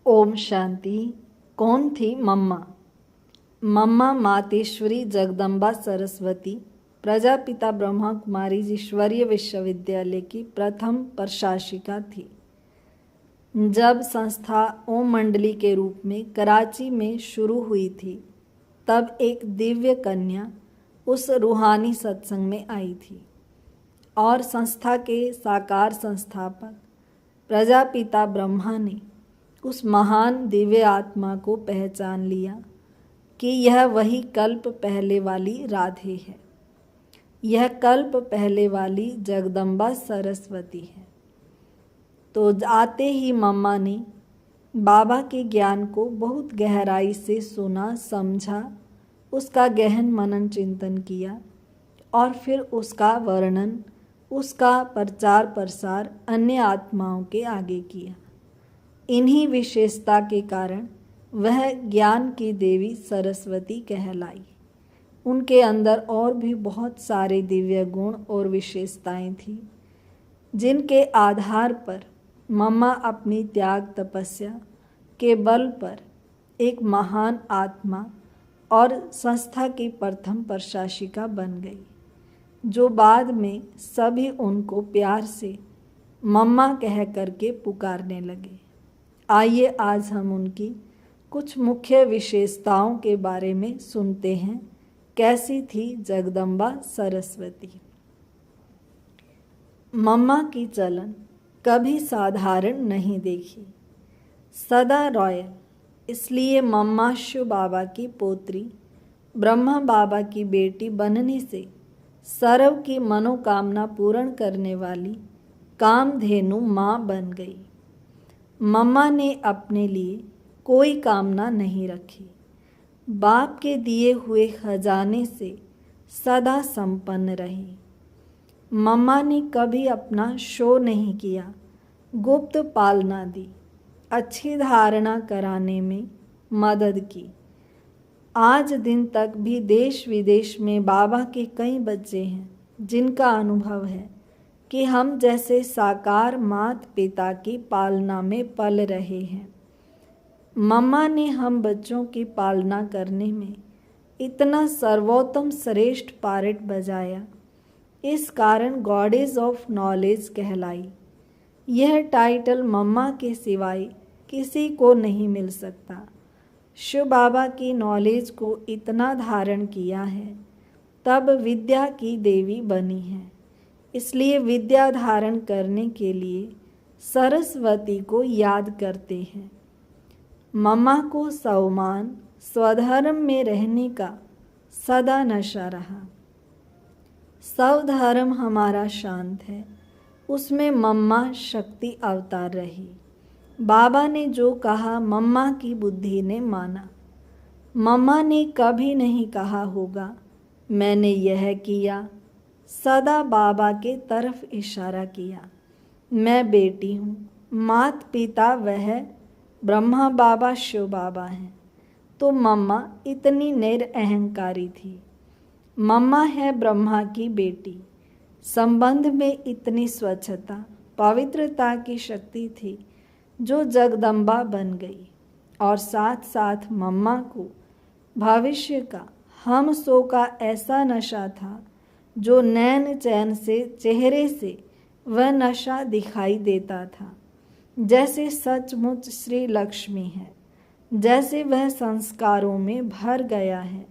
ओम शांति। कौन थी मम्मा? मम्मा मातेश्वरी जगदम्बा सरस्वती प्रजापिता ब्रह्मा कुमारी ईश्वरीय विश्वविद्यालय की प्रथम प्रशासिका थी। जब संस्था ओम मंडली के रूप में कराची में शुरू हुई थी, तब एक दिव्य कन्या उस रूहानी सत्संग में आई थी और संस्था के साकार संस्थापक प्रजापिता ब्रह्मा ने उस महान दिव्य आत्मा को पहचान लिया कि यह वही कल्प पहले वाली राधे है, यह कल्प पहले वाली जगदम्बा सरस्वती है। तो आते ही मम्मा ने बाबा के ज्ञान को बहुत गहराई से सुना, समझा, उसका गहन मनन चिंतन किया और फिर उसका वर्णन, उसका प्रचार प्रसार अन्य आत्माओं के आगे किया। इन्हीं विशेषता के कारण वह ज्ञान की देवी सरस्वती कहलाई। उनके अंदर और भी बहुत सारे दिव्य गुण और विशेषताएं थीं, जिनके आधार पर मम्मा अपनी त्याग तपस्या के बल पर एक महान आत्मा और संस्था की प्रथम प्रशासिका बन गई, जो बाद में सभी उनको प्यार से मम्मा कह करके पुकारने लगे। आइए आज हम उनकी कुछ मुख्य विशेषताओं के बारे में सुनते हैं। कैसी थी जगदम्बा सरस्वती? मम्मा की चलन कभी साधारण नहीं देखी, सदा रॉयल। इसलिए मम्मा शिव बाबा की पोत्री, ब्रह्मा बाबा की बेटी बनने से सर्व की मनोकामना पूर्ण करने वाली कामधेनु माँ बन गई। मम्मा ने अपने लिए कोई कामना नहीं रखी, बाप के दिए हुए खजाने से सदा संपन्न रही। मम्मा ने कभी अपना शो नहीं किया, गुप्त पालना दी, अच्छी धारणा कराने में मदद की। आज दिन तक भी देश विदेश में बाबा के कई बच्चे हैं जिनका अनुभव है कि हम जैसे साकार माता पिता की पालना में पल रहे हैं। मम्मा ने हम बच्चों की पालना करने में इतना सर्वोत्तम श्रेष्ठ पार्ट बजाया, इस कारण गॉडेस ऑफ नॉलेज कहलाई। यह टाइटल मम्मा के सिवाय किसी को नहीं मिल सकता। शिव बाबा की नॉलेज को इतना धारण किया है, तब विद्या की देवी बनी है। इसलिए विद्या धारण करने के लिए सरस्वती को याद करते हैं। मम्मा को स्वमान स्वधर्म में रहने का सदा नशा रहा। स्वधर्म हमारा शांत है, उसमें मम्मा शक्ति अवतार रही। बाबा ने जो कहा मम्मा की बुद्धि ने माना। मम्मा ने कभी नहीं कहा होगा मैंने यह किया, सदा बाबा के तरफ इशारा किया। मैं बेटी हूँ, माता पिता वह ब्रह्मा बाबा शिव बाबा हैं। तो मम्मा इतनी निरअहंकारी थी। मम्मा है ब्रह्मा की बेटी। संबंध में इतनी स्वच्छता, पवित्रता की शक्ति थी जो जगदम्बा बन गई। और साथ साथ मम्मा को भविष्य का हम सो का ऐसा नशा था जो नैन चैन से चेहरे से वह नशा दिखाई देता था, जैसे सचमुच श्री लक्ष्मी है, जैसे वह संस्कारों में भर गया है।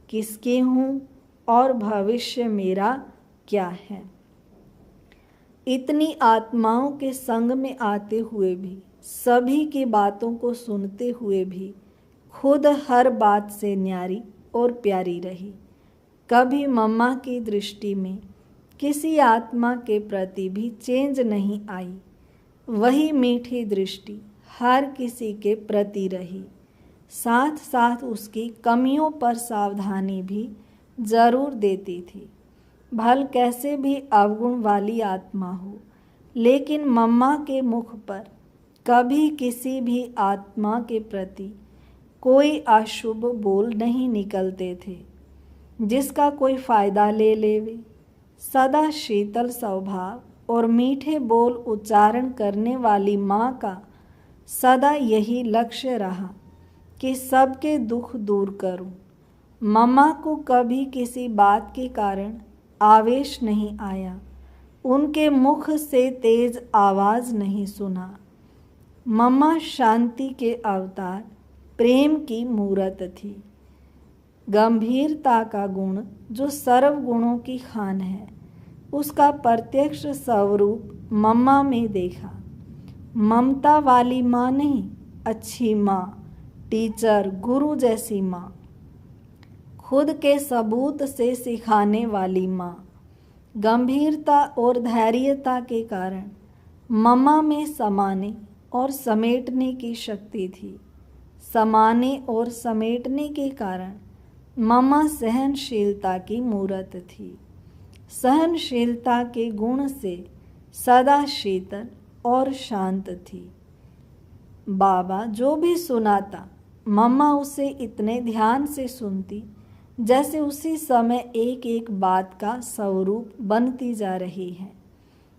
किसकी हूँ और भविष्य मेरा क्या है। इतनी आत्माओं के संग में आते हुए भी, सभी की बातों को सुनते हुए भी खुद हर बात से न्यारी और प्यारी रही। कभी मम्मा की दृष्टि में किसी आत्मा के प्रति भी चेंज नहीं आई। वही मीठी दृष्टि हर किसी के प्रति रही। साथ साथ उसकी कमियों पर सावधानी भी जरूर देती थी। भल कैसे भी अवगुण वाली आत्मा हो, लेकिन मम्मा के मुख पर कभी किसी भी आत्मा के प्रति कोई अशुभ बोल नहीं निकलते थे, जिसका कोई फायदा ले लेवे। सदा शीतल स्वभाव और मीठे बोल उच्चारण करने वाली माँ का सदा यही लक्ष्य रहा कि सबके दुख दूर करूं। मम्मा को कभी किसी बात के कारण आवेश नहीं आया, उनके मुख से तेज आवाज नहीं सुना। मम्मा शांति के अवतार, प्रेम की मूरत थी। गंभीरता का गुण जो सर्व गुणों की खान है, उसका प्रत्यक्ष स्वरूप मम्मा में देखा। ममता वाली माँ नहीं, अच्छी माँ, टीचर, गुरु जैसी माँ, खुद के सबूत से सिखाने वाली माँ। गंभीरता और धैर्यता के कारण मम्मा में समाने और समेटने की शक्ति थी। समाने और समेटने के कारण मम्मा सहनशीलता की मूरत थी। सहनशीलता के गुण से सदा शीतल और शांत थी। बाबा जो भी सुनाता, मम्मा उसे इतने ध्यान से सुनती जैसे उसी समय एक एक बात का स्वरूप बनती जा रही है।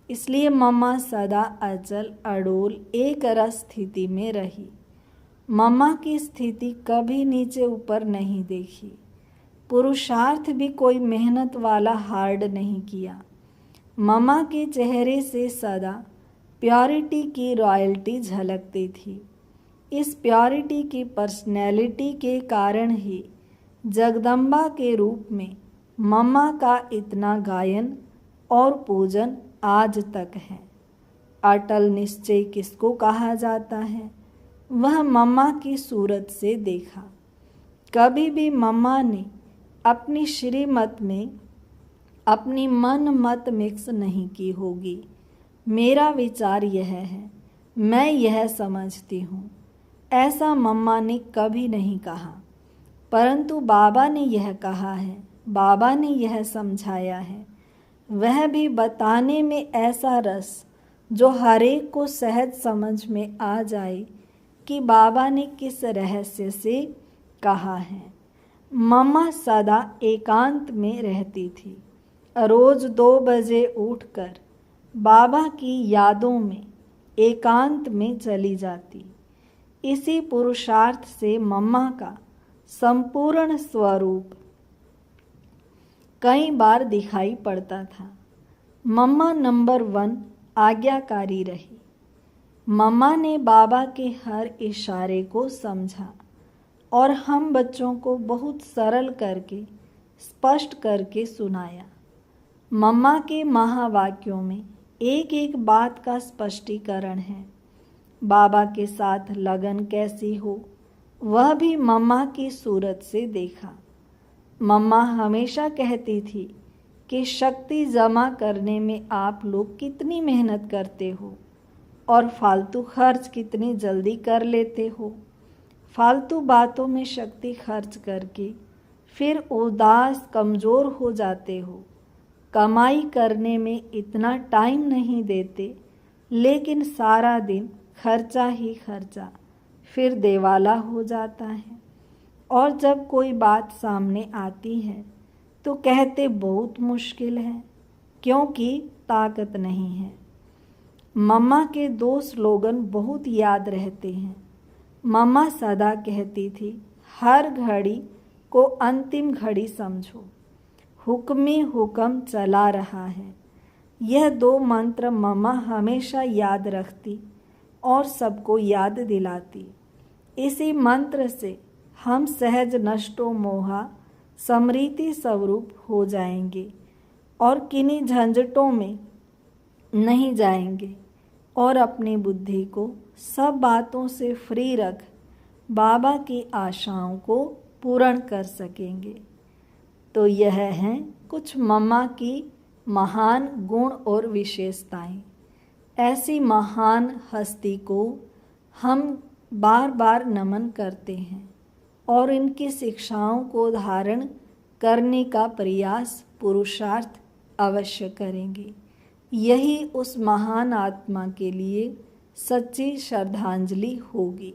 इसलिए मम्मा सदा अचल अडोल एक रस स्थिति में रही। मम्मा की स्थिति कभी नीचे ऊपर नहीं देखी। पुरुषार्थ भी कोई मेहनत वाला हार्ड नहीं किया। मम्मा के चेहरे से सदा प्योरिटी की रॉयल्टी झलकती थी। इस प्योरिटी की पर्सनैलिटी के कारण ही जगदम्बा के रूप में मम्मा का इतना गायन और पूजन आज तक है। अटल निश्चय किसको कहा जाता है, वह मम्मा की सूरत से देखा। कभी भी मम्मा ने अपनी श्रीमत में अपनी मन मत मिक्स नहीं की होगी। मेरा विचार यह है, मैं यह समझती हूँ, ऐसा मम्मा ने कभी नहीं कहा। परंतु बाबा ने यह कहा है, बाबा ने यह समझाया है, वह भी बताने में ऐसा रस जो हर एक को सहज समझ में आ जाए कि बाबा ने किस रहस्य से कहा है। मम्मा सदा एकांत में रहती थी। रोज 2 बजे उठकर बाबा की यादों में एकांत में चली जाती। इसी पुरुषार्थ से मम्मा का संपूर्ण स्वरूप कई बार दिखाई पड़ता था। मम्मा नंबर 1 आज्ञाकारी रही। मम्मा ने बाबा के हर इशारे को समझा और हम बच्चों को बहुत सरल करके स्पष्ट करके सुनाया। मम्मा के महावाक्यों में एक एक बात का स्पष्टीकरण है। बाबा के साथ लगन कैसी हो, वह भी मम्मा की सूरत से देखा। मम्मा हमेशा कहती थी कि शक्ति जमा करने में आप लोग कितनी मेहनत करते हो और फालतू खर्च कितनी जल्दी कर लेते हो। फालतू बातों में शक्ति खर्च करके फिर उदास कमज़ोर हो जाते हो। कमाई करने में इतना टाइम नहीं देते, लेकिन सारा दिन खर्चा ही खर्चा, फिर देवाला हो जाता है। और जब कोई बात सामने आती है तो कहते बहुत मुश्किल है, क्योंकि ताकत नहीं है। मम्मा के 2 स्लोगन बहुत याद रहते हैं। मम्मा सदा कहती थी, हर घड़ी को अंतिम घड़ी समझो, हुक्म हुक्म चला रहा है। यह 2 मंत्र मम्मा हमेशा याद रखती और सबको याद दिलाती। इसी मंत्र से हम सहज नष्टो मोहा समृति स्वरूप हो जाएंगे और किन्हीं झंझटों में नहीं जाएंगे और अपनी बुद्धि को सब बातों से फ्री रख बाबा की आशाओं को पूर्ण कर सकेंगे। तो यह हैं कुछ मम्मा की महान गुण और विशेषताएं। ऐसी महान हस्ती को हम बार बार नमन करते हैं और इनकी शिक्षाओं को धारण करने का प्रयास पुरुषार्थ अवश्य करेंगे। यही उस महान आत्मा के लिए सच्ची श्रद्धांजलि होगी।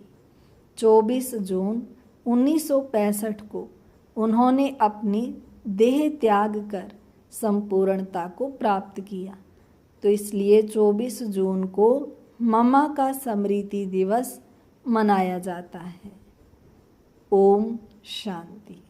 24 जून 1965 को उन्होंने अपनी देह त्याग कर संपूर्णता को प्राप्त किया। तो इसलिए 24 जून को मम्मा का स्मृति दिवस मनाया जाता है। ओम शांति।